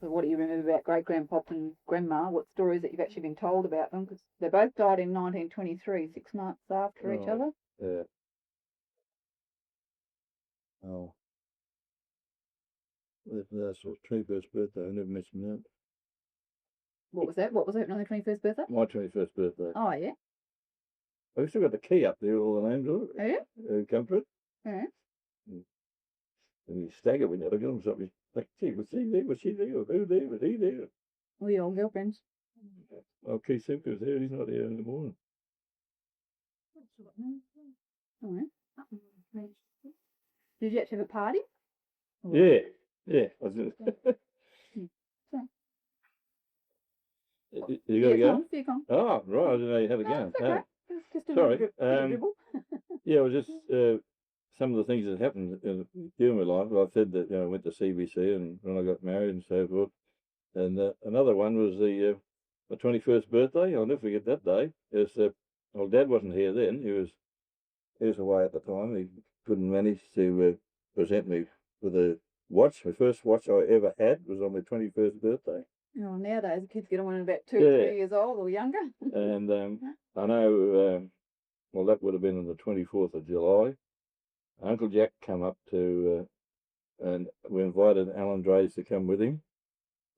So what do you remember about great-grandpop and grandma? What stories that you've actually been told about them? Because they both died in 1923, 6 months after each other. Yeah. Oh. That's her 21st birthday. I never mentioned that. What was that? What was it on her 21st birthday? My 21st birthday. Oh, yeah. I've still got the key up there, all the names of it. Yeah? Come for it. Yeah. And you stagger when you look at them. Something like, gee, was he there? Was she there? Or who there? Was he there? All your old girlfriends. Oh, Keith Simcoe's there. He's not here in the morning. Oh, yeah. Did you actually have a party? Yeah. Yeah. I was gonna... You got to go? Yeah, come. Oh, right. I didn't know you had a No, gun. it's okay. Just a Sorry. dribble. Yeah, it was just some of the things that happened during my life. I said that I went to CBC and when I got married and so forth. And another one was my 21st birthday. I'll never forget that day. It was, well, Dad wasn't here then. He was away at the time. He couldn't manage to present me with a watch. My first watch I ever had was on my 21st birthday. Oh, nowadays the kids get on when about 2 or 3 years old or younger. And I know, well, that would have been on the 24th of July. Uncle Jack come up to, and we invited Alan Drays to come with him.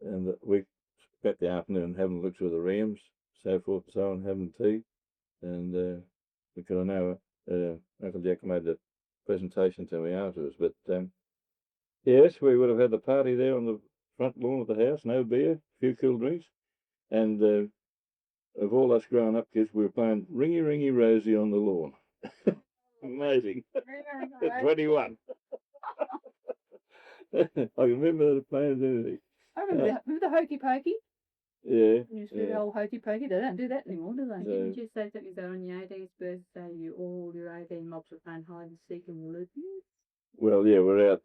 And we spent the afternoon having a look through the rams, so forth and so on, having tea. And because I know Uncle Jack made the presentation to me afterwards. But yes, we would have had the party there on the front lawn of the house, no beer, a few cool drinks. And of all us grown up kids, we were playing Ringy Ringy Rosie on the lawn. Amazing. At 21. I can remember the playing anything. I remember the hokey pokey. Yeah. You used to do the old hokey pokey. They don't do that anymore, do they? Didn't you say that on your 18th birthday, all your 18 mobs were playing hide and seek in the loopings? Well, yeah, we're out.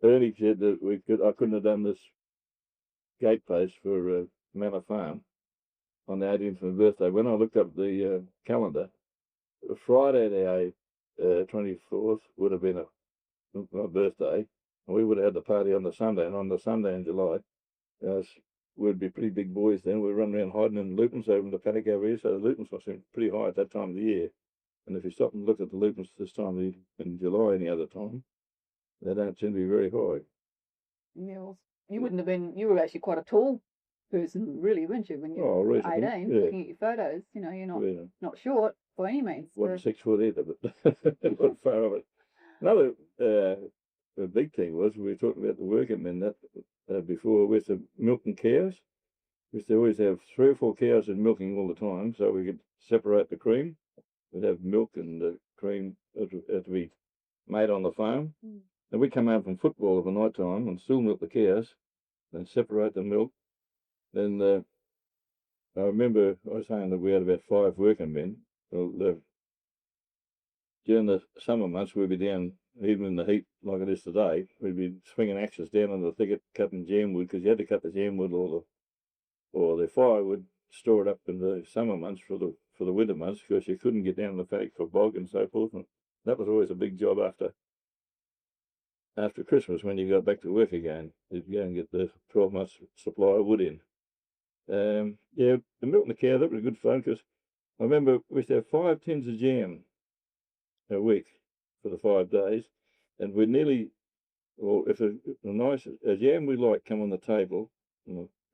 Ernie said that I couldn't have done this gate post for Manor Farm on the 18th of my birthday. When I looked up the calendar, Friday the 24th would have been my birthday, and we would have had the party on the Sunday. And on the Sunday in July, we'd be pretty big boys then. We'd run around hiding in lupins over in the paddock over here, so the lupins must have been pretty high at that time of the year. And if you stop and look at the lupins this time in July, any other time, they don't tend to be very high. Yeah, you wouldn't have been. You were actually quite a tall person, really, weren't you? When you were 18, looking at your photos, you're not short by any means. Wasn't 6 foot either, but not far of it. Another big thing was we were talking about the working men that before with the milking cows. We used to always have 3 or 4 cows in milking all the time, so we could separate the cream. We'd have milk and the cream had to be made on the farm. And we'd come home from football of a night time and still milk the cows, then separate the milk. Then I remember I was saying that we had about 5 working men. Well, during the summer months, we'd be down, even in the heat like it is today, we'd be swinging axes down on the thicket, cutting jamwood, because you had to cut the jamwood or the firewood, store it up in the summer months for the winter months, because you couldn't get down in the paddock for bog and so forth. And that was always a big job after Christmas when you got back to work again. You'd go and get the 12 months supply of wood in. Yeah, the milk and the cow, that was good fun, because I remember we used to have 5 tins of jam a week for the 5 days, and we'd nearly, well, if a nice jam we like come on the table,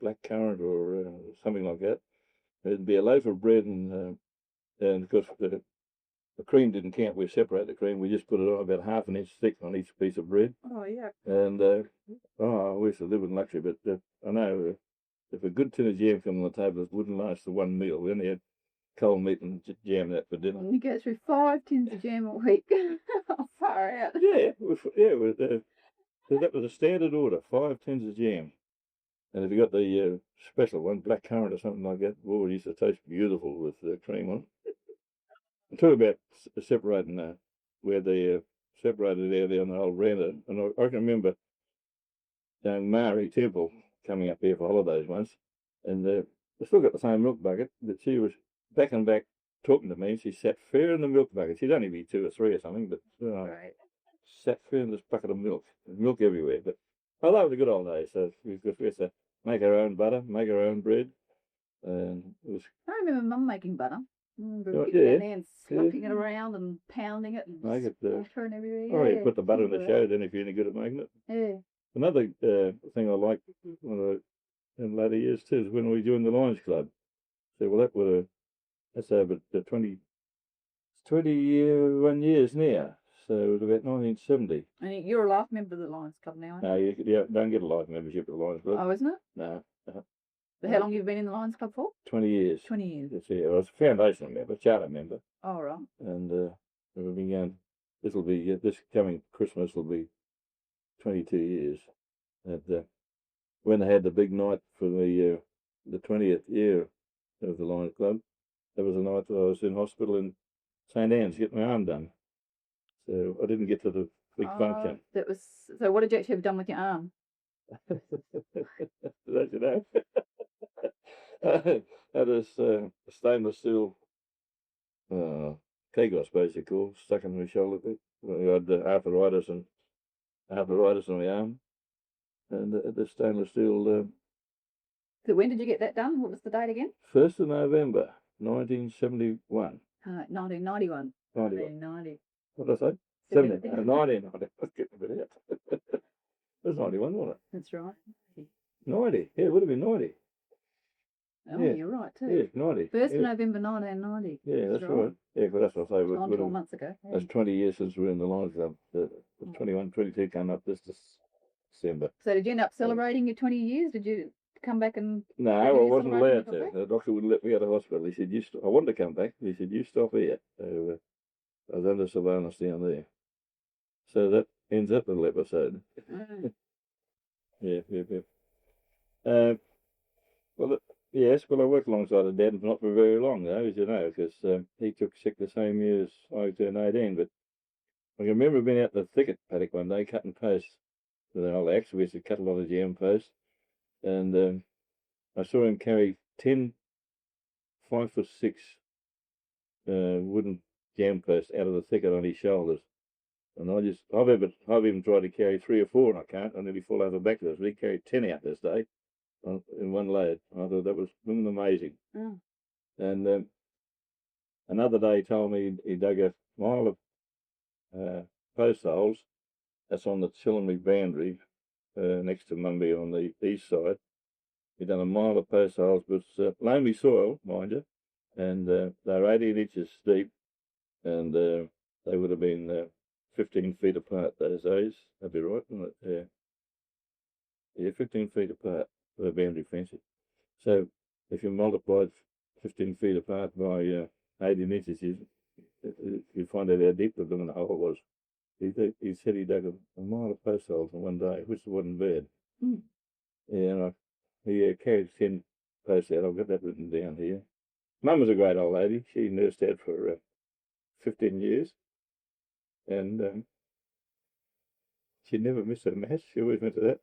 black currant or something like that, it'd be a loaf of bread and because the cream didn't count, we separate the cream, we just put it on about half an inch thick on each piece of bread. Oh, yeah. And we used to live in luxury, but I know if a good tin of jam come on the table, it wouldn't last for one meal. We only had cold meat and jam that for dinner. You go through 5 tins of jam a week. Far out. Yeah, that was a standard order, 5 tins of jam. And if you got the special one, black currant or something like that, it used to taste beautiful with cream on it. Talk about separating where they separated out there on the old render. And I can remember young Mari Temple coming up here for holidays once, and I still got the same milk bucket, but she was back and back talking to me, and she sat fair in the milk bucket. She'd only be 2 or 3 or something, but sat fair in this bucket of milk. There's milk everywhere, but Oh, that was a good old days. So we used to make our own butter, make our own bread, and it was. I remember Mum making butter. Getting down Yeah, there and slapping it around and pounding it and make it. splattering everywhere. Oh, Yeah, you put the butter in the remember show, then if you're any good at making it. Yeah. Another thing I liked in later years too is when we joined the Lions Club. So well, that's over the 21 years now. So it was about 1970. And you're a life member of the Lions Club now, aren't you? No, you don't get a life membership at the Lions Club. Oh, isn't it? No. But how long have you been in the Lions Club for? 20 years. 20 years. That's it. I was a foundation member, charter member. Oh, right. And we've been going, this coming Christmas will be 22 years. And when they had the big night for the 20th year of the Lions Club, that was the night that I was in hospital in St. Anne's getting my arm done. So I didn't get to the big function. So what did you actually have done with your arm? Don't you know? That is a stainless steel keg, I suppose you call, stuck in my shoulder bit. I had arthritis on my arm, and the stainless steel. So when did you get that done? What was the date again? 1st of November, 1971. 1991. 1990. What did I say? 1990. Let's get a bit out. It was 91, wasn't it? That's right. 90. Yeah, it would have been 90. Oh, yeah. You're right too. Yeah, 90. 1st of November 1990. Yeah, that's right. Yeah, because that's what I say. 12 months ago. Yeah. That's 20 years since we were in the Lions Club. 21, 22 came up this December. So did you end up celebrating your 20 years? Did you come back and... No, I wasn't allowed to. The doctor wouldn't let me out of hospital. He said, I wanted to come back. He said, you stop here. So, I was under surveillance down there. So that ends that little episode. Yeah. Yes, I worked alongside of Dad, not for very long, though, as you know, because he took sick the same year as I turned 18. But I can remember being out in the thicket paddock one day, cutting posts with an old axe. We used to cut a lot of jam posts. And I saw him carry 10 5'6" wooden jam posts out of the thicket on his shoulders. And I've even tried to carry 3 or 4, and I can't. I nearly fall over backwards. But he carried 10 out this day in one load. I thought that was amazing. Oh. And another day he told me he dug a mile of post holes. That's on the Chillenbury boundary, next to Mumby on the east side. He'd done a mile of post holes, but it's loamy soil, mind you, and they're 18 inches deep, and they would have been 15 feet apart those days. That'd be right, wouldn't it? Yeah, 15 feet apart for the boundary fencing. So if you multiplied 15 feet apart by 18 inches, you find out how deep the blooming hole was. He said he dug a mile of post holes in one day, which wasn't bad. Mm. Yeah, and he carried 10 posts out. I've got that written down here. Mum was a great old lady. She nursed Dad for 15 years. And she never missed a mass. She always went to that.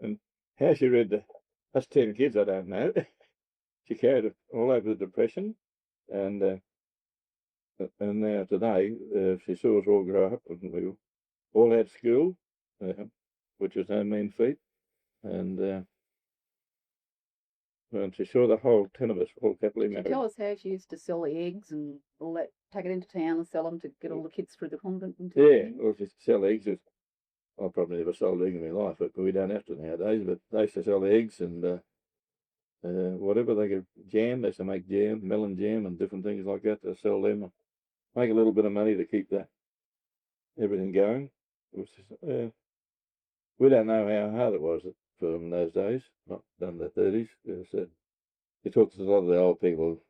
And how she read us 10 kids, I don't know. She carried it all over the Depression. And now today, she saw us all grow up, and we all had school, which was no mean feat. And she saw the whole 10 of us all happily married. Tell us how she used to sell the eggs and all that, take it into town and sell them to get all the kids through the convent. Yeah, well, she used to sell eggs. I probably never sold an egg in my life, but we don't have to nowadays. But they used to sell eggs and whatever they could, jam. They used to make jam, melon jam, and different things like that. To sell them, make a little bit of money to keep everything going. It was just, we don't know how hard it was for them in those days, not done in the 30s. You talk to a lot of the old people,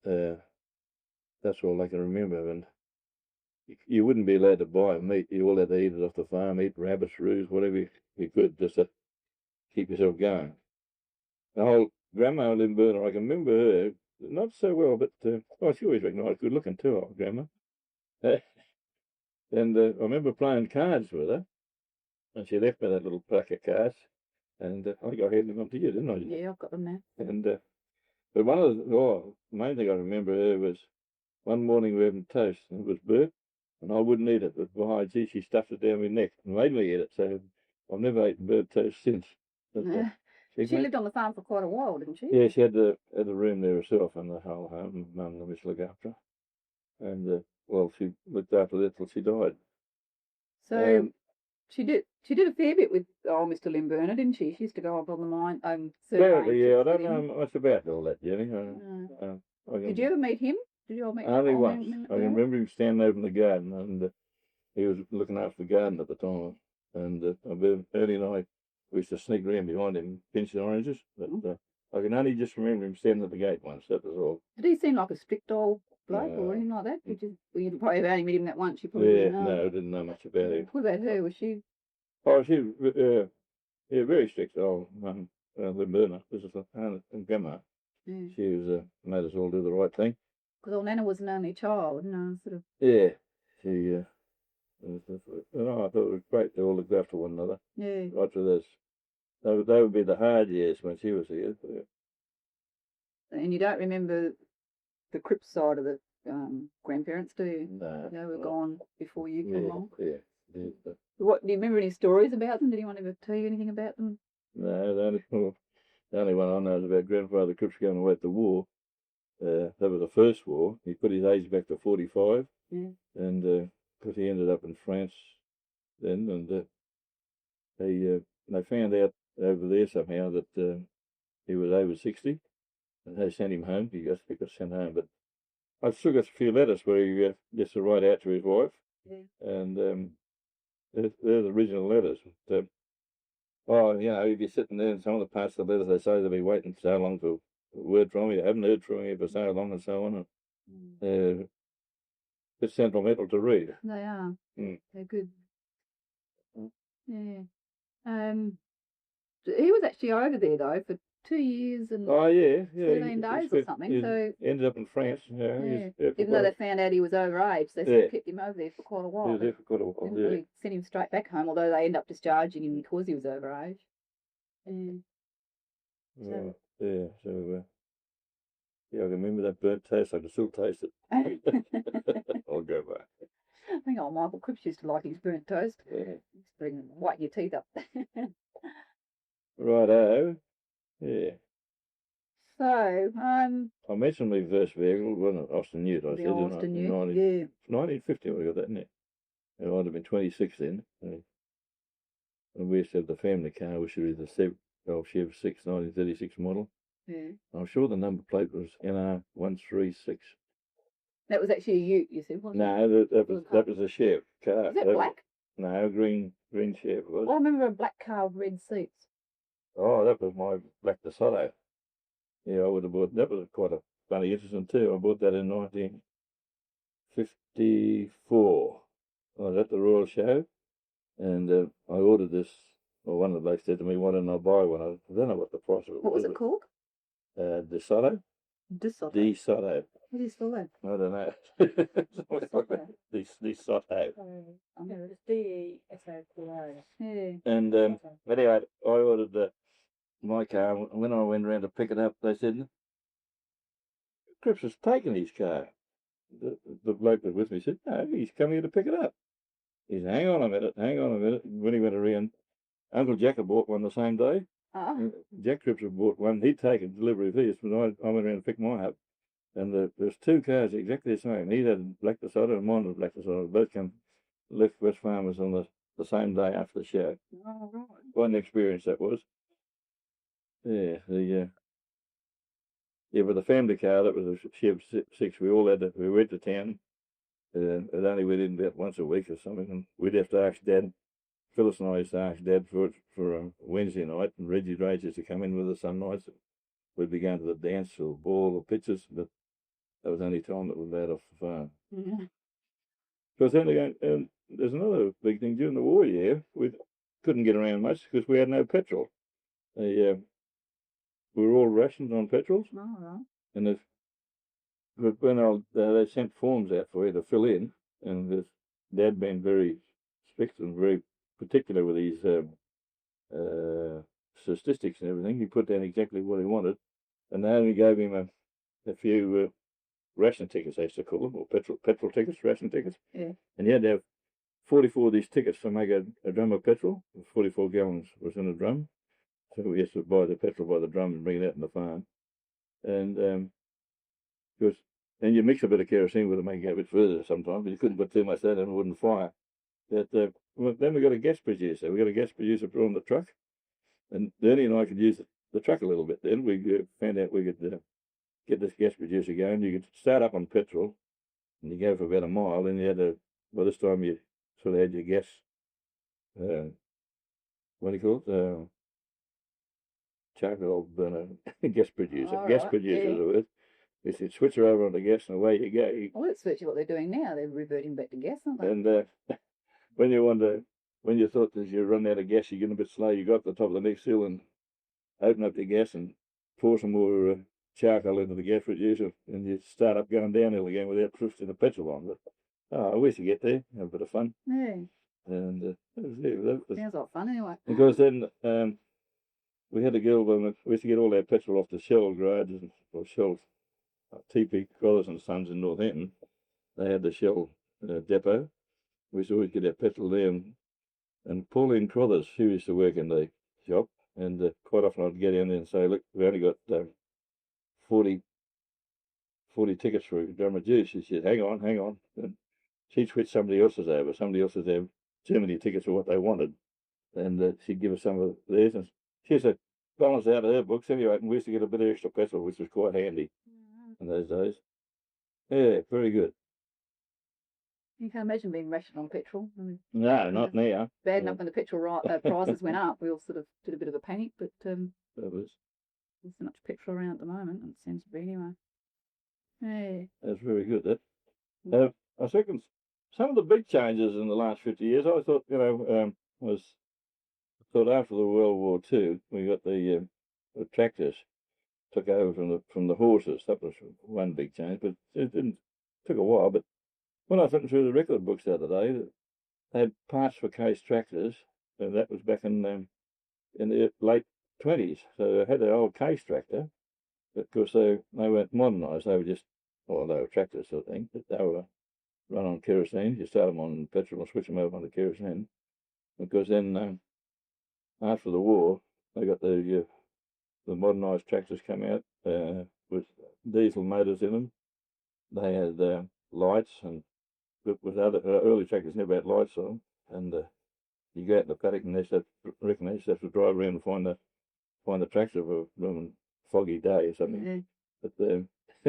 that's all they can remember. And you wouldn't be allowed to buy meat. You all had to eat it off the farm, eat rabbits, roos, whatever you could, just to keep yourself going. The whole grandma in Burner, I can remember her, not so well, but she always recognised good looking too, old grandma. And I remember playing cards with her, and she left me that little pack of cards, and I think I handed them to you, didn't I? Yeah, I've got them now. And but the main thing I remember her was one morning we were having toast, and it was burnt, and I wouldn't eat it, but by gee, she stuffed it down my neck and made me eat it. So I've never eaten bird toast since. But, she lived on the farm for quite a while, didn't she? Yeah, she had the room there herself and the whole home. Mum and Miss look after her. And, she looked after that till she died. So she did a fair bit with Mr. Limburner, didn't she? She used to go up on the mine. Apparently, yeah. I don't know much about all that, Jenny. Did you ever meet him? Did you all meet him? Only once. I can remember him standing over in the garden, and he was looking after the garden at the time. And about early night, we used to sneak around behind him, pinching oranges. But I can only just remember him standing at the gate once. That was all. Did he seem like a strict old bloke or anything like that? You probably only met him that once. You probably didn't know. No, I didn't know much about him. What about her? Was she? Oh, she was very strict. Limburner, this is and Grandma. Yeah. She was made us all do the right thing. Because old Nana was an only child, sort of. Yeah, she. I thought it was great they all looked after one another. Yeah. Right through this. They would be the hard years when she was here. And you don't remember the Cripps side of the grandparents, do you? No. They were gone before you came along. Yeah. What do you remember any stories about them? Did anyone ever tell you anything about them? No, the only one I know is about Grandfather Cripps going away at the war. That was the first war. He put his age back to 45. Yeah. And because he ended up in France then, and they found out over there somehow that he was over 60, and they sent him home. He got sent home, but I've still got a few letters where he gets to write out to his wife, and they're the original letters. If you're sitting there and some of the parts of the letters, they say they'll be waiting so long for a word from you. They haven't heard from you for so long and so on. And, it's sentimental to read. They are. They're good. Yeah. He was actually over there though for 2 years and 13 days or something. So ended up in France. Even though they found out he was overage, they still kept him over there for quite a while. He was there for quite a while. Didn't really send him straight back home, although they end up discharging him because he was overage. I can remember that burnt taste. I can still taste it. I'll go back. I think old Michael Cripps used to like his burnt toast. Yeah. Whiten your teeth up. Righto. Yeah. So, I mentioned my first vehicle, wasn't it? Austin Ute, I said. Austin Ute, yeah. 1950 we got that, didn't it? I would have been 26 then. And we used to have the family car, which was the Chevy 6 1936 model. Yeah. I'm sure the number plate was NR136. That was actually a Ute, you said, wasn't it? No, that was a Chev car. Was that black? No, green Chev was. I remember a black car with red seats. Oh, that was my black DeSoto. Yeah, I would have bought. That was quite a funny interesting too. I bought that in 1954. I was at the Royal Show, and I ordered this. Well, one of the blokes said to me, "Why didn't I buy one?" I don't know what the price of it was. What was it called? DeSoto. DeSoto. DeSoto. What do you spell that? I don't know. DeSoto. It's DESOTO. Yeah. And anyway, I ordered my car. When I went around to pick it up, they said, "Cripps has taken his car." The bloke that was with me said, "No, he's come here to pick it up." He said, hang on a minute. When he went around, Uncle Jack had bought one the same day. Jack Cripps had bought one. He'd taken delivery of his, but I went around to pick mine up. And there's two cars exactly the same. He had black DeSoto and mine was black DeSoto. Both left West Farmers on the same day after the show. Oh, right. What an experience that was. Yeah, but the family car, that was a Chev 6. We went to town. It only went in about once a week or something, and we'd have to ask Dad. Phyllis and I used to ask Dad for a Wednesday night, and Reggie Rage used to come in with us some nights. We'd be going to the dance or ball or pictures, but that was the only time that we were allowed off the farm. Mm-hmm. Because then again, there's another big thing during the war. We couldn't get around much because we had no petrol. We were all rationed on petrol, and when they sent forms out for you to fill in, and Dad been very strict and very particular with his statistics and everything. He put down exactly what he wanted, and they only gave him a few ration tickets, they used to call them, or petrol tickets, ration tickets. Yeah. And you had to have 44 of these tickets to make a drum of petrol. 44 gallons was in a drum. So we used to buy the petrol by the drum and bring it out in the farm. And because then you mix a bit of kerosene with it, make it go a bit further sometimes, but you couldn't put too much of that and it wouldn't fire. But then we got a gas producer. We got a gas producer put on the truck, and Ernie and I could use the truck a little bit. Then we found out we could get this gas producer going. You could start up on petrol, and you go for about a mile. Then you had to, by this time you sort of had your gas. What do you call it? Charcoal burner, gas producer. Oh, gas right, producer yeah. is the word. You said switch her over on the gas and away you go. Well, that's virtually what they're doing now. They're reverting back to gas, aren't they? And when you thought that you run out of gas, you're getting a bit slow, you got up the top of the next hill and open up the gas and pour some more charcoal into the gas reducer, and you start up going downhill again without twisting the petrol on. But I wish you get there, have a bit of fun. Yeah. And Sounds like fun anyway. Because then we had a girl, we used to get all our petrol off the Shell garage, or Shell TP Brothers and Sons in Northampton. They had the Shell depot. We used to always get our petrol there. And Pauline Crothers, she used to work in the shop, and quite often I'd get in there and say, look, we only got 40 tickets for a drum of juice. She said, hang on. And she'd switch somebody else's over. Somebody else's have too many tickets for what they wanted. And she'd give us some of theirs. And she used to balance out of her books anyway, and we used to get a bit of extra petrol, which was quite handy in those days. Yeah, very good. You can't imagine being rationed on petrol. I mean, no, not now. Bad enough when the petrol prices went up. We all sort of did a bit of a panic, but that was. There's so much petrol around at the moment, it seems to be anyway. Yeah. That's very good, that. I reckon some of the big changes in the last 50 years, I thought, after the World War II, we got the tractors took over from the horses. That was one big change, but it took a while. But when I was looking through the record books the other day, they had parts for case tractors, and that was back in the late 20s. So they had their old case tractor, but of course they weren't modernised. They were just, they were tractors sort of thing, but they were run on kerosene. You start them on petrol and switch them over onto kerosene. Because then after the war, they got the modernised tractors come out with diesel motors in them. They had lights, and with other early tractors never had lights on them. And you go out in the paddock and they used to drive around and find the tractor for a foggy day or something. Mm-hmm. But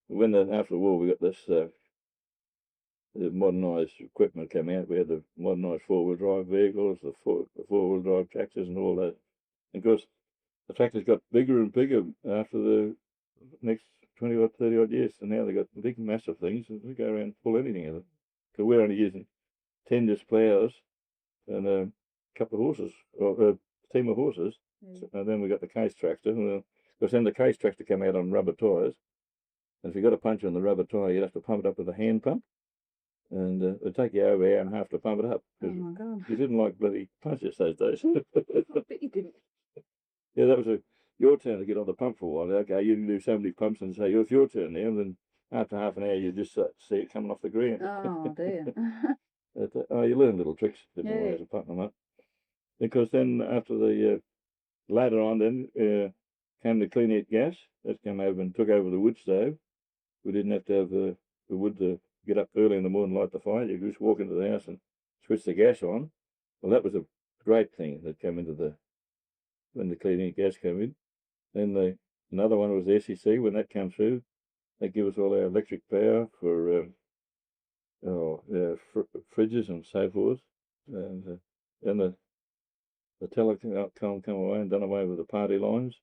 when after the war we got this the modernised equipment came out. We had the modernised four-wheel drive vehicles, the four-wheel drive tractors and all that. And of course, the tractors got bigger and bigger after the next 20 or 30 odd years. So now they got big, massive things, and we go around and pull anything in it. Because we're only using 10 disc ploughs and a couple of horses, or a team of horses. Mm. And then we got the case tractor. Because then the case tractor came out on rubber tyres. And if you got a puncture on the rubber tyre, you'd have to pump it up with a hand pump. And it'd take you over an hour and a half to pump it up. Oh my God. You didn't like bloody punctures those days. I bet you didn't. Yeah, that was your turn to get on the pump for a while. Okay, you can do so many pumps and say, it's your turn now. And then after half an hour, you just see it coming off the ground. Oh, dear. You learn little tricks. Different ways of pumping them up. Because then after later on then came the clean heat gas. That came over and took over the wood stove. We didn't have to have the wood to get up early in the morning and light the fire. You could just walk into the house and switch the gas on. Well, that was a great thing that came into when the clean heat gas came in. Then another one was the SEC. When that came through, they give us all our electric power for fridges and so forth. And then the telecom come away and done away with the party lines.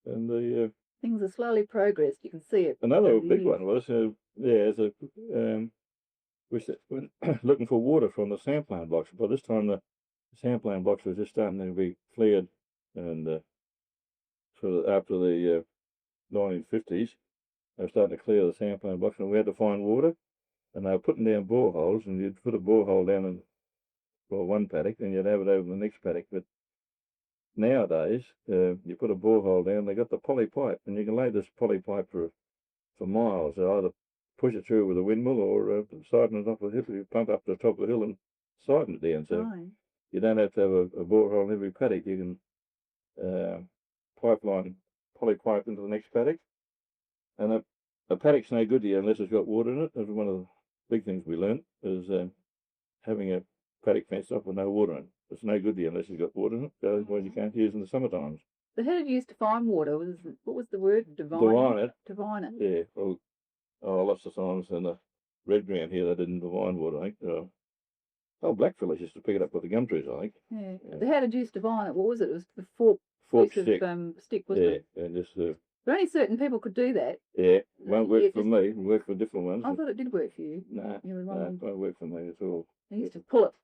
And the things have slowly progressed. You can see it. Another big one was we're looking for water from the sampling blocks. By this time, the sampling blocks were just starting to be cleared, and after the 1950s, they were starting to clear the sampling blocks, and we had to find water. And they were putting down boreholes, and you'd put a borehole down in one paddock, and you'd have it over the next paddock. But nowadays, you put a borehole down, they got the poly pipe, and you can lay this poly pipe for miles. They either push it through with a windmill or siphon it off a hill. You pump up to the top of the hill and sighting it down. So you don't have to have a borehole in every paddock. You can pipeline polypipe into the next paddock. And a paddock's no good to you unless it's got water in it. That's one of the big things we learned, is having a paddock fenced off with no water in it. It's no good to you unless it's got water in it. Otherwise you can't use it in the summer times. But how did you use to find water? What was the word? Divine it. Divine it. Yeah. Well, lots of times in the red ground here they didn't divine water, I think. Blackfellas used to pick it up with the gum trees, I think. Yeah. How did you divine it? What was it? It was the forked stick. Stick, wasn't it? Yeah, and just... but only certain people could do that. Yeah, won't work for me. Work for different ones. I thought it did work for you. No, won't work for me at all. You used to pull it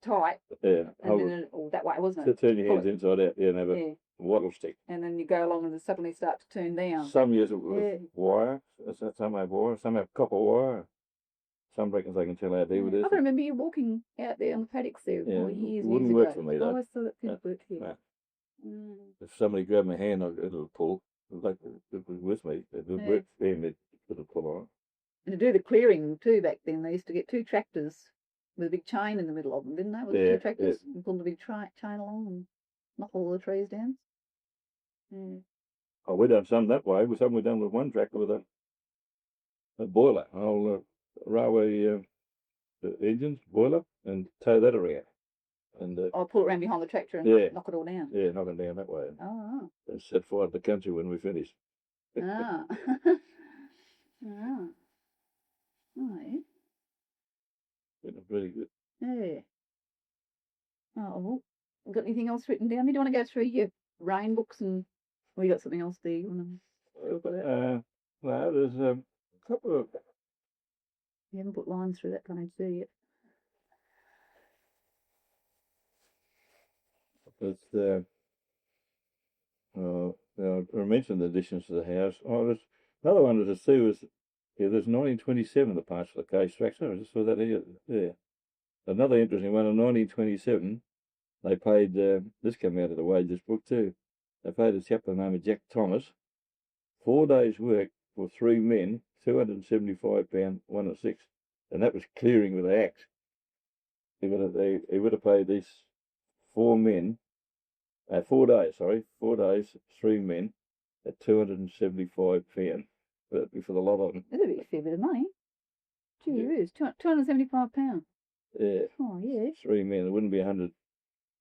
tight. Yeah. And then that way, wasn't it? To turn your hands inside out, and have a wattle stick. And then you go along and then suddenly start to turn down. Some use it with wire. Some have wire. Some have copper wire. Some reckons they can tell how deep it is. I can remember you walking out there on the paddocks there years it wouldn't work for me, though. I always thought it didn't work for you. No. If somebody grabbed my hand, it'll pull. Like it was with me. It would work for them. It'll pull on. And to do the clearing too, back then they used to get 2 tractors with a big chain in the middle of them, didn't they? With 2 tractors and pull the big chain along and knock all the trees down. Oh, we done some that way. Some we done with one tractor with a boiler, an old railway engines boiler, and tow that around. And pull it around behind the tractor and knock it all down. Yeah, knock it down that way. Oh. And set fire to the country when we finish. Ah. Oh, yeah. Been really good. Yeah. Oh, well, got anything else written down? Do you want to go through your rain books and we got something else there you want to talk about? No, there's a couple of... You haven't put lines through that page there yet. It's I mentioned the additions to the house. There's another one to see was there's 1927 the parts for the case structure. I just saw that here. Yeah. Another interesting one in 1927, they paid this came out of the wages book too. They paid a chap by the name of Jack Thomas 4 days' work for 3 men, £275, 1 and 6, and that was clearing with the axe. He would have paid these 4 men. 4 days, 3 men at £275. That'd be for the lot of them. That'd be a fair bit of money. Gee, it is. £275. Yeah. Oh, yeah. 3 men. It wouldn't be 100.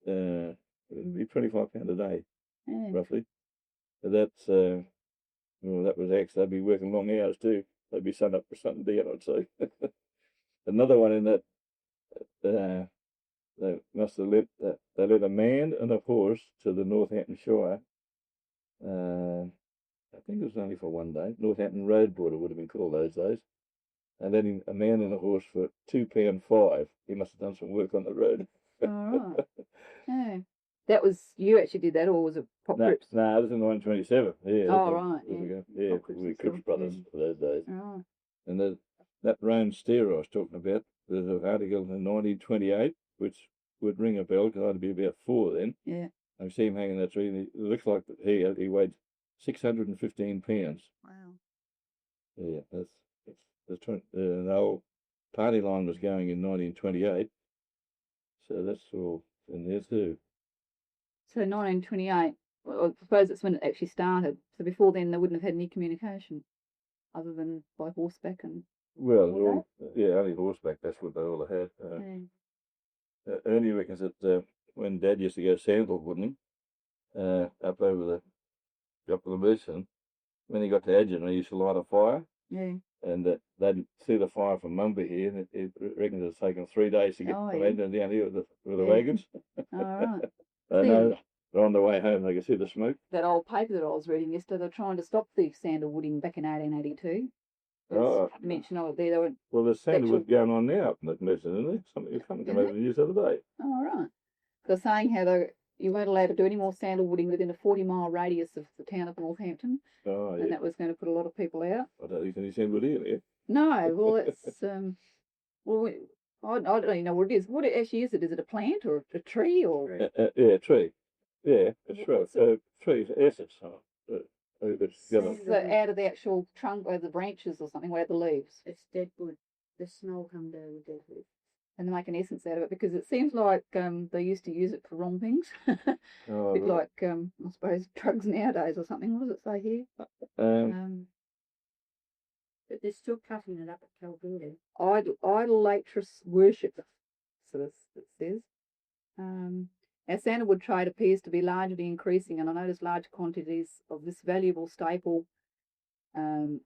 It would be £25 a day, roughly. But that's that was X. They'd be working long hours too. They'd be sun up for something down, I'd say. Another one in that. They must have let a man and a horse to the Northampton Shire. I think it was only for 1 day. Northampton Road Board it would have been called those days. And then a man and a horse for £2.5. He must have done some work on the road. All right. Yeah. That was you actually did that, or was it Pop Cripps? No, it was in 1927. Yeah. Oh right. Yeah, we Cripps brothers for those days. Oh. And that round stair I was talking about. There's an article in 1928 which would ring a bell because I'd be about 4 then. Yeah. I see him hanging that tree, and it looks like he weighed 615 pounds. Wow. Yeah, the old party line was going in 1928, so that's all in there too. So 1928, well, I suppose that's when it actually started. So before then, they wouldn't have had any communication other than by horseback and. Well, only horseback. That's what they all had. Ernie reckons that when Dad used to go sandalwooding up over the Mersey, when he got to Adjun, he used to light a fire. Yeah. And they'd see the fire from Mumby here, and it reckons it's taken 3 days to get from Adjun down here with the wagons. All right. They're on the way home. They can see the smoke. That old paper that I was reading yesterday, they're trying to stop the sandalwooding back in 1882. Mentioned over there. Well, there's sandalwood going on now up in that Mersey, isn't there? Something came over the news the other day. Oh, right. They're saying how you weren't allowed to do any more sandalwooding within a 40-mile radius of the town of Northampton. Oh, yeah. And that was going to put a lot of people out. I don't think there's any sandalwood here. No, well, it's I don't even know what it is. What it actually is? Is it a plant or a tree or? A tree. Yeah, it's right. Trees, essence. So out of the actual trunk or the branches or something, where the leaves. It's dead wood. The snow comes down with dead wood. and they make an essence out of it, because it seems like they used to use it for wrong things. Oh, a bit like, I suppose, drugs nowadays or something. What does it say here? But they're still cutting it up at Kalgoorlie. Idolatrous worship, so it says. Our sandalwood trade appears to be largely increasing, and I notice large quantities of this valuable staple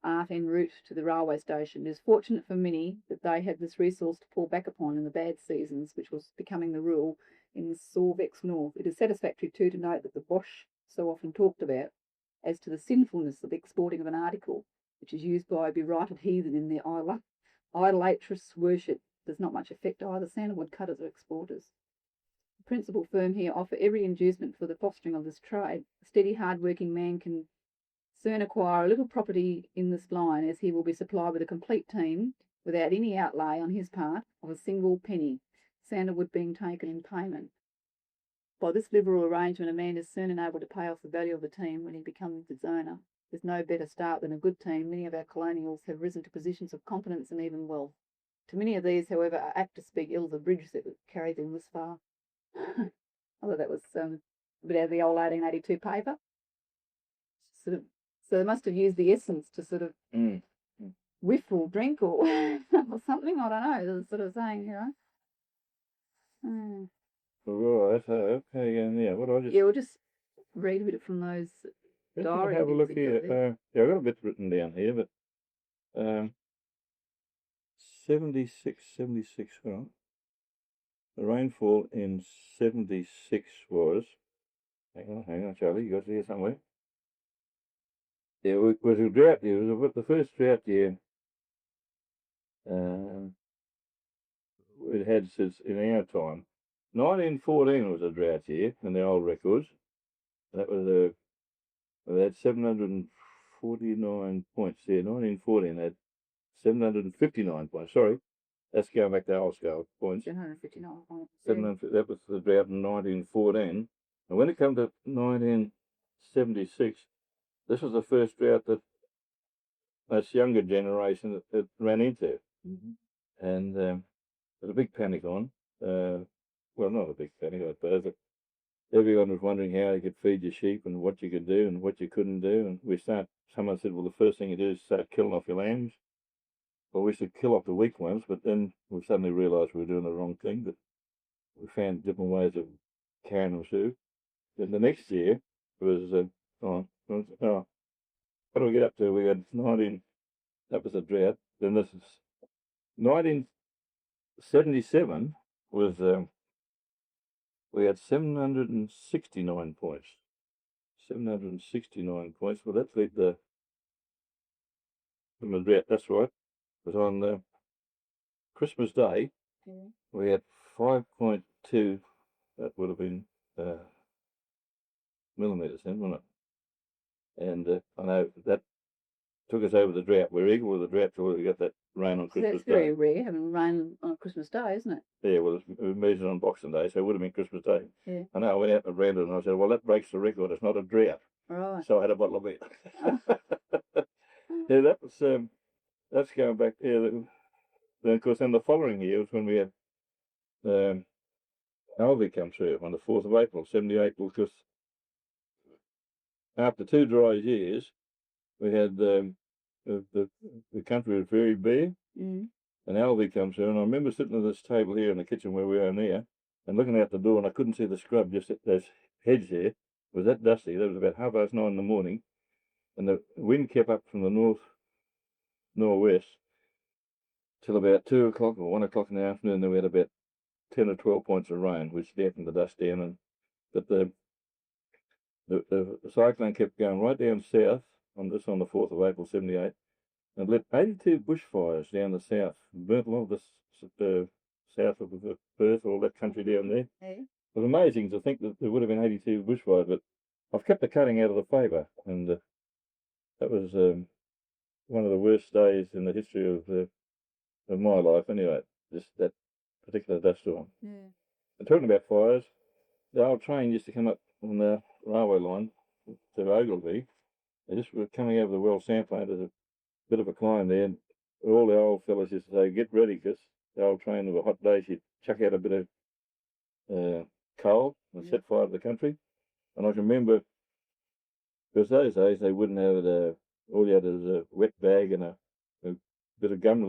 art en route to the railway station. It is fortunate for many that they had this resource to fall back upon in the bad seasons, which was becoming the rule in the Sorvex North. It is satisfactory too to note that the Bosch so often talked about as to the sinfulness of exporting of an article which is used by a berighted heathen in their idolatrous worship does not much affect either sandalwood cutters or exporters. The principal firm here offer every inducement for the fostering of this trade. A steady, hard-working man can soon acquire a little property in this line, as he will be supplied with a complete team without any outlay on his part of a single penny, sandalwood being taken in payment. By this liberal arrangement, a man is soon enabled to pay off the value of the team when he becomes its owner. With no better start than a good team, many of our colonials have risen to positions of competence and even wealth. To many of these, however, are apt to speak ill of the bridge that carried them this far. I thought that was a bit out of the old 1882 paper. So they must have used the essence to sort of whiff or drink or or something. I don't know. They're sort of saying, Right. Okay. Yeah. What do I just? Yeah, we'll just read a bit from those diary. Have a look here. Yeah, I've got a bit written down here, but 76. Right. The rainfall in 76 was. Hang on, Charlie. You got it here somewhere. Yeah, it was a drought year. It was the first drought year it had since in our time. 1914 was a drought year in the old records. That was they had 749 points there. 1914 had 759 points. Sorry, that's going back to old scale points. 759 points. That was the drought in 1914. And when it came to 1976, this was the first drought that this younger generation that ran into. Mm-hmm. And there was a big panic on. Well, not a big panic, I suppose, but everyone was wondering how you could feed your sheep and what you could do and what you couldn't do. And someone said, well, the first thing you do is start killing off your lambs. Well, we should kill off the weak ones, but then we suddenly realised we were doing the wrong thing, but we found different ways of carrying them through. Then the next year was, what do we get up to? We had that was a drought. Then this is 1977 was, we had 769 points. 769 points. Well, that led from the drought, that's right. It was on Christmas Day. Mm-hmm. We had 5.2, that would have been millimetres then, wasn't it? And I know that took us over the drought. We're equal with the drought till we got that rain on Christmas Day. That's very rare, having rain on Christmas Day, isn't it? Yeah, well, it was measured on Boxing Day, so it would have been Christmas Day. Yeah. I know, I went out and read it and I said, well, that breaks the record. It's not a drought. Right. So I had a bottle of it. Yeah, that was, that's going back there. Then, of course, then the following year was when we had Alvey come through on the 4th of April, 78, because after 2 dry years, we had the country was very bare, and Alvey comes through, and I remember sitting at this table here in the kitchen where we are now, and looking out the door, and I couldn't see the scrub, just those hedge there. It was that dusty. That was about 9:30 in the morning, and the wind kept up from the northwest till about 2 o'clock or 1 o'clock in the afternoon. Then we had about 10 or 12 points of rain, which dampened the dust down. But the cyclone kept going right down south on the 4th of April 78, and lit 82 bushfires down the south, burnt a lot of the south of Perth, all that country down there. Hey. It was amazing to think that there would have been 82 bushfires, but I've kept the cutting out of the paper, and that was one of the worst days in the history of my life. Anyway, just that particular dust storm. Yeah. And talking about fires, the old train used to come up on the railway line to Ogilvy. They just were coming over the World Sand Plant. There's a bit of a climb there, and all the old fellas used to say, get ready, because the old train of a hot day, she'd chuck out a bit of coal and set fire to the country. And I can remember, because those days they wouldn't have it, all you had was a wet bag and a bit of gum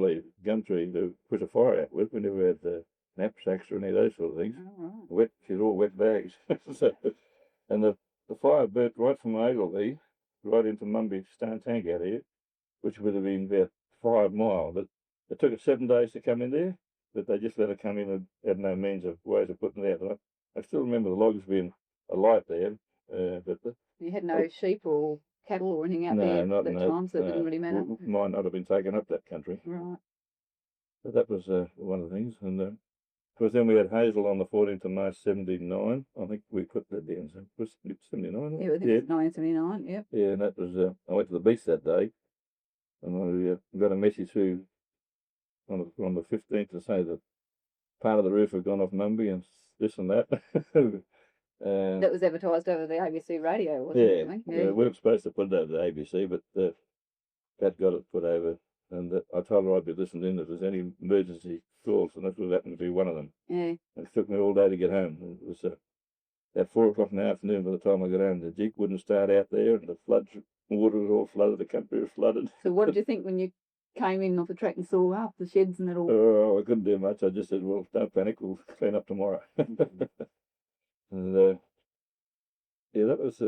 tree to put a fire out with. We never had knapsacks or any of those sort of things. Oh, Wet, she's all wet bags. So, and the fire burnt right from Ogilvie right into Mumby Stone Tank out here, which would have been about 5 miles. But it took us 7 days to come in there, but they just let it come in and had no means of ways of putting it out. I still remember the logs being alight there, but you had no sheep or cattle or anything out there at that time, so it didn't really matter. Might not have been taken up that country. Right. But that was one of the things. And of course, then we had Hazel on the 14th of March 79. I think we put that down. So it was 79. Yeah, I think it was 1979. Yep. Yeah, and that was. I went to the beach that day, and I got a message through on the 15th to say that part of the roof had gone off Mumby and this and that. That was advertised over the ABC radio, wasn't it? Yeah, we weren't supposed to put it over the ABC, but Pat got it put over, and I told her I'd be listening in if there's any emergency calls, and that would happen to be one of them. Yeah. It took me all day to get home. It was at 4 o'clock in the afternoon by the time I got home. The Jeep wouldn't start out there, and the water was all flooded, the country was flooded. So what did you think when you came in off the track and saw the sheds and it all? Oh, I couldn't do much. I just said, well, don't panic, we'll clean up tomorrow. And yeah, that was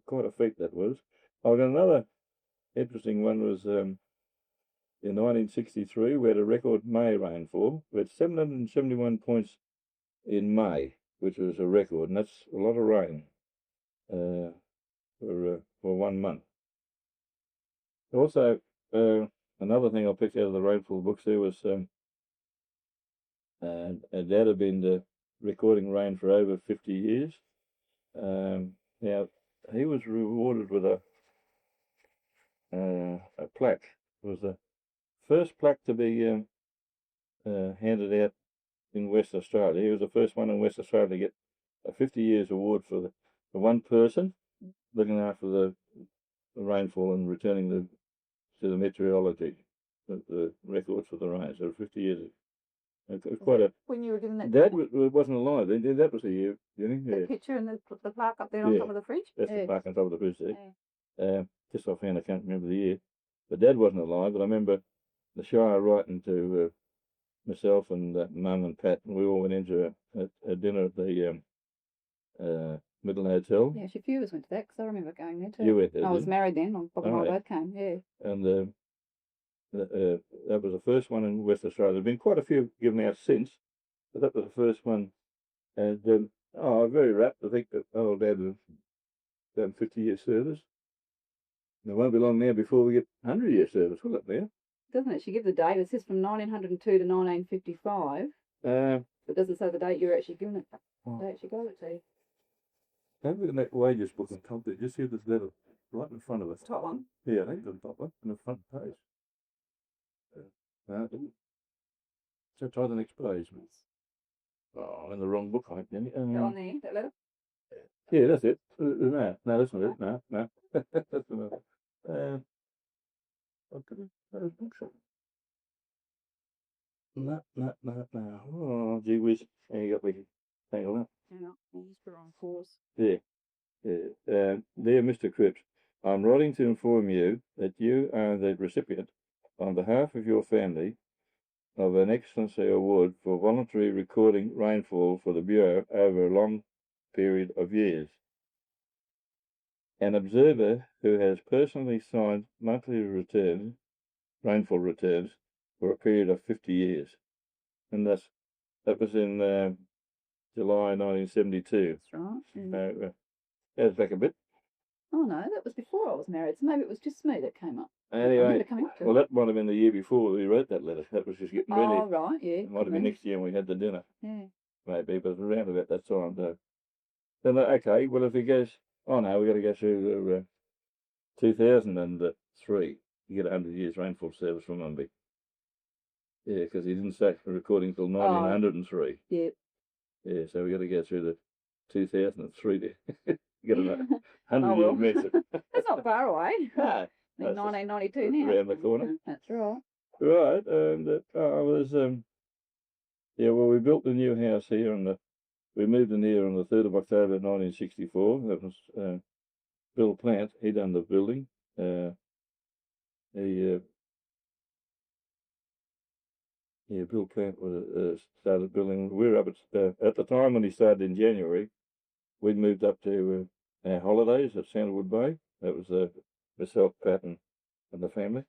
quite a feat, that was. I got another interesting one was in 1963, we had a record May rainfall. We had 771 points in May, which was a record, and that's a lot of rain for 1 month. Also, another thing I picked out of the rainfall books there was Dad had been recording rain for over 50 years. Now, he was rewarded with a plaque. It was the first plaque to be handed out in West Australia. He was the first one in West Australia to get a 50 years award for one person looking after the rainfall and returning to the meteorology, the records for the rain. So 50 years. It was quite a. When you were given that. Dad wasn't alive. That was the year, didn't he? The picture and the plaque up there on top of the fridge. That's the plaque on top of the fridge there. Just offhand, I can't remember the year. But Dad wasn't alive. But I remember the Shire writing to myself and Mum and Pat, and we all went into a dinner at the Midland Hotel. Yeah, a few of us went to that because I remember going there too. You went there. I was married then. Bob and I both came. Yeah. And that was the first one in West Australia. There've been quite a few given out since, but that was the first one. And I'm very rapt to think that old Dad has done 50 years service. And it won't be long now before we get 100 years service, will it now? Doesn't it? She gives the date. It says from 1902 to 1955. But does it say the date you're actually giving it? The date she got it to. Have a look at that wages book on top there. Just see this letter right in front of us. Top one? Yeah, I think the top one on the front page. So try the next page. Oh, I'm in the wrong book, I think. On there, that letter? Yeah, that's it. No, that's not it. No. That's another. No. Oh, gee whiz. There you got me. Hang on. Hang on, I'll just put it on pause. Yeah. Dear Mr. Cripps, I'm writing to inform you that you are the recipient, on behalf of your family, of an Excellency Award for voluntary recording rainfall for the Bureau over a long period of years. An observer who has personally signed monthly rainfall returns, for a period of 50 years. And that was in July 1972. That's right. That was back a bit. Oh no, that was before I was married, so maybe it was just me that came up. Anyway, well, that might have been the year before we wrote that letter. That was just getting ready. Oh, right, yeah. It might have been next year when we had the dinner. Yeah. Maybe, but it was around about that time. So. Then, okay, well, if he goes, oh no, we've got to go through 2003 to get 100 years rainfall service from Mumby. Yeah, because he didn't start recording until 1903. Yeah. Yeah, so we got to go through the 2003 there. Get another 100 years mess. That's not far away. No. 1992 now. Around the corner. That's right. Right, and I was yeah. Well, we built the new house here, and we moved in here on the 3rd of October 1964. That was Bill Plant. He done the building. He Yeah, Bill Plant was started building. We were up at the time when he started in January. We'd moved up to our holidays at Sandalwood Bay. That was myself, Pat, and the family.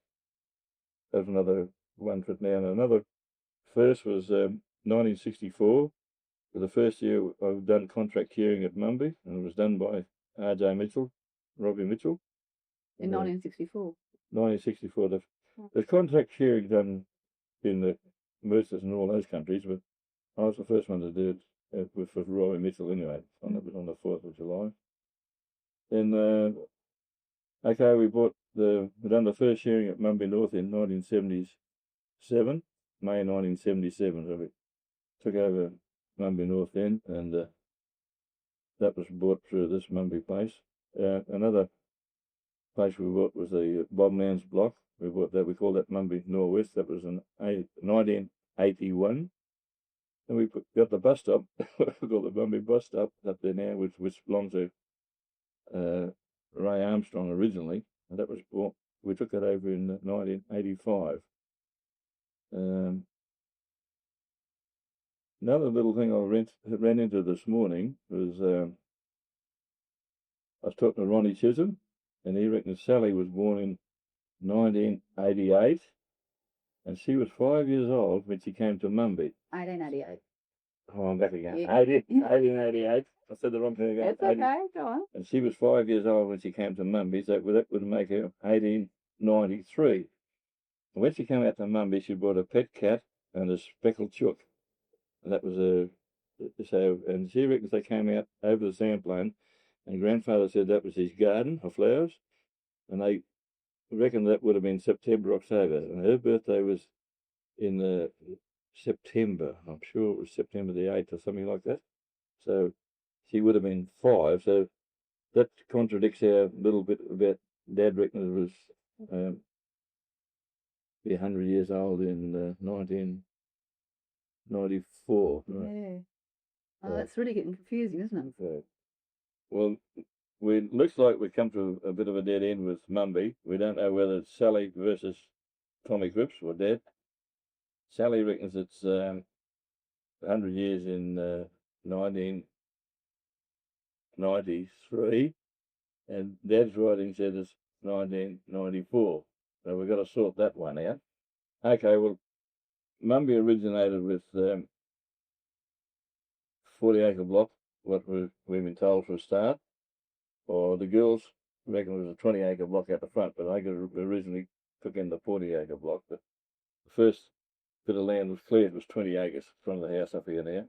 That was another one trip now. And another first was 1964. For the first year, I've done contract hearing at Mumby, and it was done by R.J. Mitchell, Robbie Mitchell. In 1964. 1964. The contract hearing done in the Mercers and all those countries, but I was the first one to do it with Roy Mitchell anyway. On the 4th of July. Then okay, we done the first hearing at Mumby North in 1977, May 1977. So we took over Mumby North then, and that was bought through this Mumby place. Another place we bought was the Boblands block. We bought that. We called that Mumby Northwest. That was in 1981. And we got the bus stop. We got the Mumby bus stop up there now, which belongs to Ray Armstrong originally, and that was bought. We took that over in 1985. Another little thing I ran into this morning was I was talking to Ronnie Chisholm, and he reckons Sally was born in 1988, and she was 5 years old when she came to Mumby. 1888. Oh, I'm back again. Yeah. 1888. I said the wrong thing again. It's okay, go on. And she was 5 years old when she came to Mumby, so that would make her 1893. And when she came out to Mumby, she brought a pet cat and a speckled chook. And that was and she reckons they came out over the sandplain, and grandfather said that was his garden of flowers, and they reckon that would have been September, October, and her birthday was in September. I'm sure it was September the 8th or something like that. So she would have been 5. So that contradicts our little bit about Dad reckoned it was be 100 years old in 1994. Right? Yeah. Oh, that's really getting confusing, isn't it? So, well, looks like we've come to a bit of a dead end with Mumby. We don't know whether it's Sally versus Tommy Cripps or Dad. Sally reckons it's 100 years in 1993, and Dad's writing said it's 1994. So we've got to sort that one out. Okay, well, Mumby originated with 40-acre block, what we've been told for a start, or the girls reckon it was a 20-acre block out the front, but I originally took in the 40-acre block. But the first bit of land was cleared was 20 acres in front of the house up here now.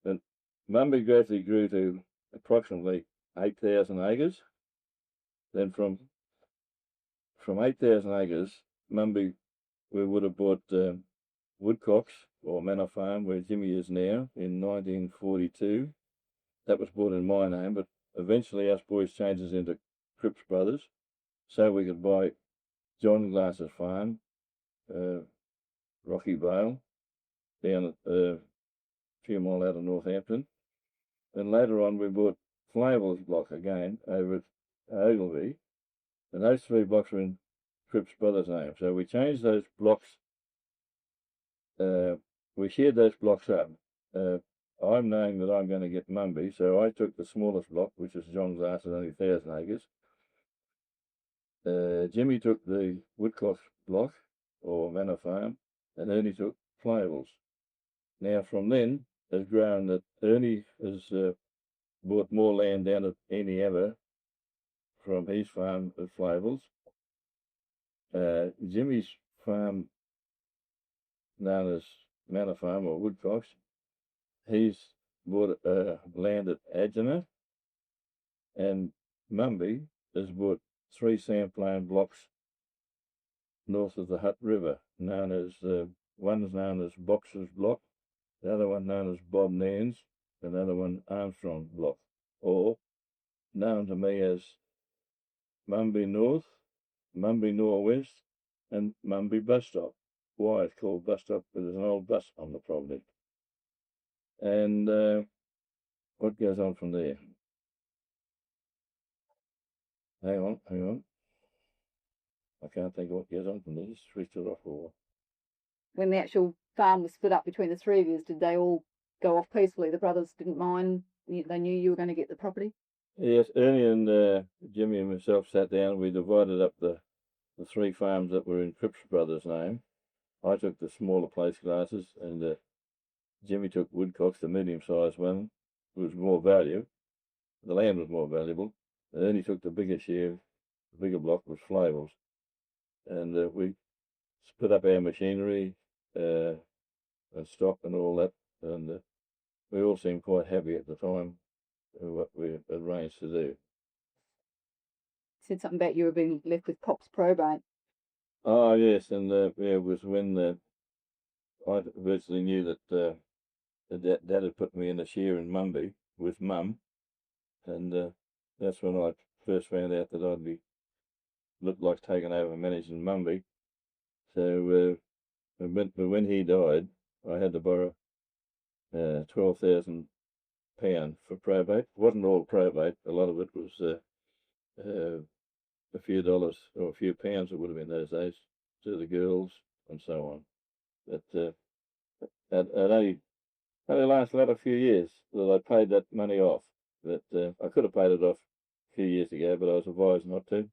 Then Mumby gradually grew to approximately 8,000 acres. Then from 8,000 acres, Mumby, we would have bought Woodcocks, or Manor Farm, where Jimmy is now, in 1942. That was bought in my name, but eventually us boys changed us into Cripps Brothers, so we could buy John Glass's farm, Rocky Vale, down a few mile out of Northampton. Then later on we bought Flavel's block again over at Ogilvy, and those 3 blocks were in Cripps Brothers' name. So we changed those blocks. We shared those blocks up. I'm knowing that I'm going to get Mumby, so I took the smallest block, which is John Glass's, only 1,000 acres. Jimmy took the Woodcock block, or Manor Farm, and Ernie took Flavel's. Now from then, has grown that Ernie has bought more land down at Eneabba from his farm at Flavel's. Jimmy's farm, known as Manor Farm or Woodcocks, he's bought land at Adjuna, and Mumby has bought 3 sandplain blocks north of the Hutt River, known as one's known as Boxer's Block, the other one known as Bob Nan's, another one Armstrong Block, or known to me as Mumby North, Mumby Northwest, and Mumby Bus Stop. why it's called bus stop, but there's an old bus on the property. And what goes on from there? Hang on. I can't think of what goes on from there. Just switched it off for a while. When the actual farm was split up between the three of you, did they all go off peacefully? The brothers didn't mind? They knew you were going to get the property? Yes, Ernie and Jimmy and myself sat down and we divided up the 3 farms that were in Cripps Brothers' name. I took the smaller place classes and Jimmy took Woodcocks, the medium-sized one. It was more value. The land was more valuable. And Ernie took the bigger share. The bigger block was Flavels. And we split up our machinery and stock and all that. And we all seemed quite happy at the time with what we arranged to do. You said something about you were being left with Pop's probate. Oh, yes, and it was when I virtually knew that Dad had put me in a share in Mumby with Mum, and that's when I first found out that I'd be looked like taking over managing Mumby. So when he died, I had to borrow £12,000 for probate. It wasn't all probate. A lot of it was a few dollars or a few pounds, it would have been those days, to the girls and so on. But it only lasted a few years that I paid that money off. But I could have paid it off a few years ago, but I was advised not to,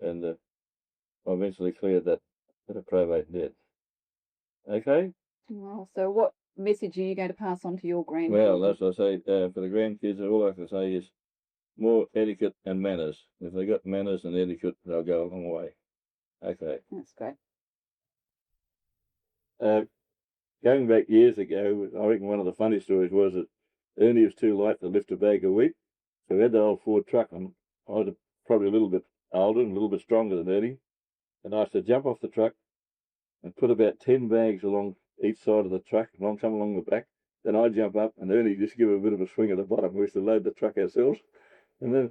and I eventually cleared that probate debt. Okay. Well, so what message are you going to pass on to your grandkids? Well, as I say, for the grandkids, all I can say is more etiquette and manners. If they got manners and etiquette, they'll go a long way. Okay. That's great. Going back years ago, I reckon one of the funny stories was that Ernie was too light to lift a bag of wheat, so we had the old Ford truck, and I was probably a little bit older and a little bit stronger than Ernie, and I used to jump off the truck and put about 10 bags along each side of the truck, and come along the back. Then I'd jump up, and Ernie just give a bit of a swing at the bottom. We used to load the truck ourselves, and then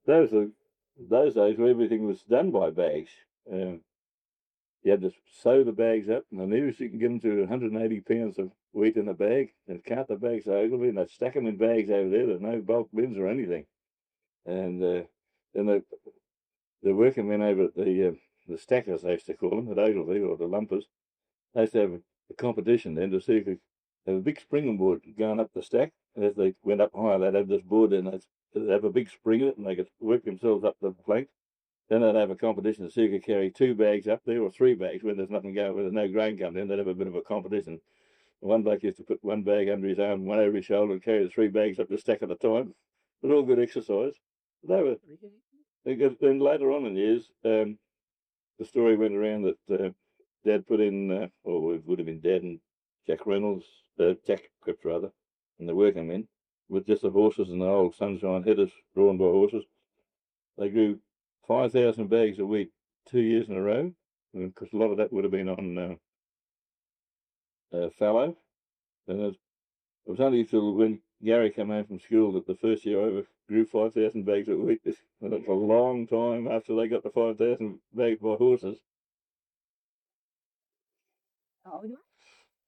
those days where everything was done by bags. You had to sew the bags up, and the nearest you can get them to 180 pounds of wheat in a bag, and cart the bags over, and they'd stack them in bags over there. There's no bulk bins or anything. And then the working men over at the stackers, they used to call them, at Ogilvy, or the lumpers, they used to have a competition then to see if they have a big springing board going up the stack, and as they went up higher, they'd have this board, and they'd have a big spring in it, and they could work themselves up the plank. Then they'd have a competition to see who could carry 2 bags up there or 3 bags when there's nothing going, when there's no grain coming in. They'd have a bit of a competition. One bloke used to put 1 bag under his arm, 1 over his shoulder, and carry the 3 bags up the stack at a time. It was all good exercise. Then later on in years, the story went around that Dad put in, or it would have been Dad and Jack Cripps rather, and the working men, with just the horses and the old sunshine headers drawn by horses. They grew 5,000 bags of wheat 2 years in a row, because a lot of that would have been on fallow. And it was only till when Gary came home from school that the first year I ever grew 5,000 bags of wheat. And it was a long time after they got the 5,000 bags by horses.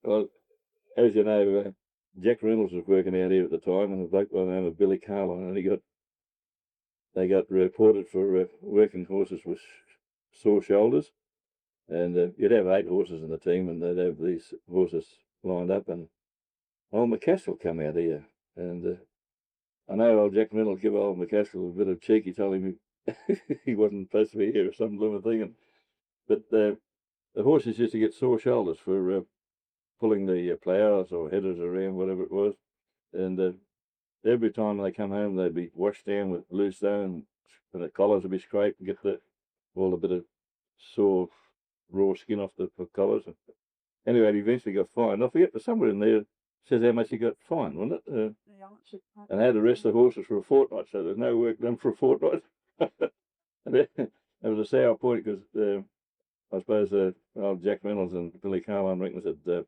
Well, as you know, Jack Reynolds was working out here at the time, and a bloke by the name of Billy Carlin, and they got reported for working horses with sore shoulders, and you'd have 8 horses in the team, and they'd have these horses lined up, and old McCaskill come out here, and I know old Jack Reynolds gave old McCaskill a bit of cheek. He told him he wasn't supposed to be here or some little thing, but the horses used to get sore shoulders for pulling the ploughs or headers around, whatever it was, and every time they come home, they'd be washed down with loose stone, and the collars would be scraped and get all a bit of sore, raw skin off the collars. Anyway, he eventually got fined. I forget, but somewhere in there says how much he got fined, wasn't it? And had to rest the horses for a fortnight, so there's no work done for a fortnight. And that was a sour point, because I suppose old Jack Reynolds and Billy Carlin reckons that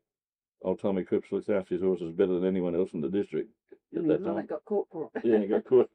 old Tommy Cripps looks after his horses better than anyone else in the district at that time. Got caught for it. Yeah, he got caught.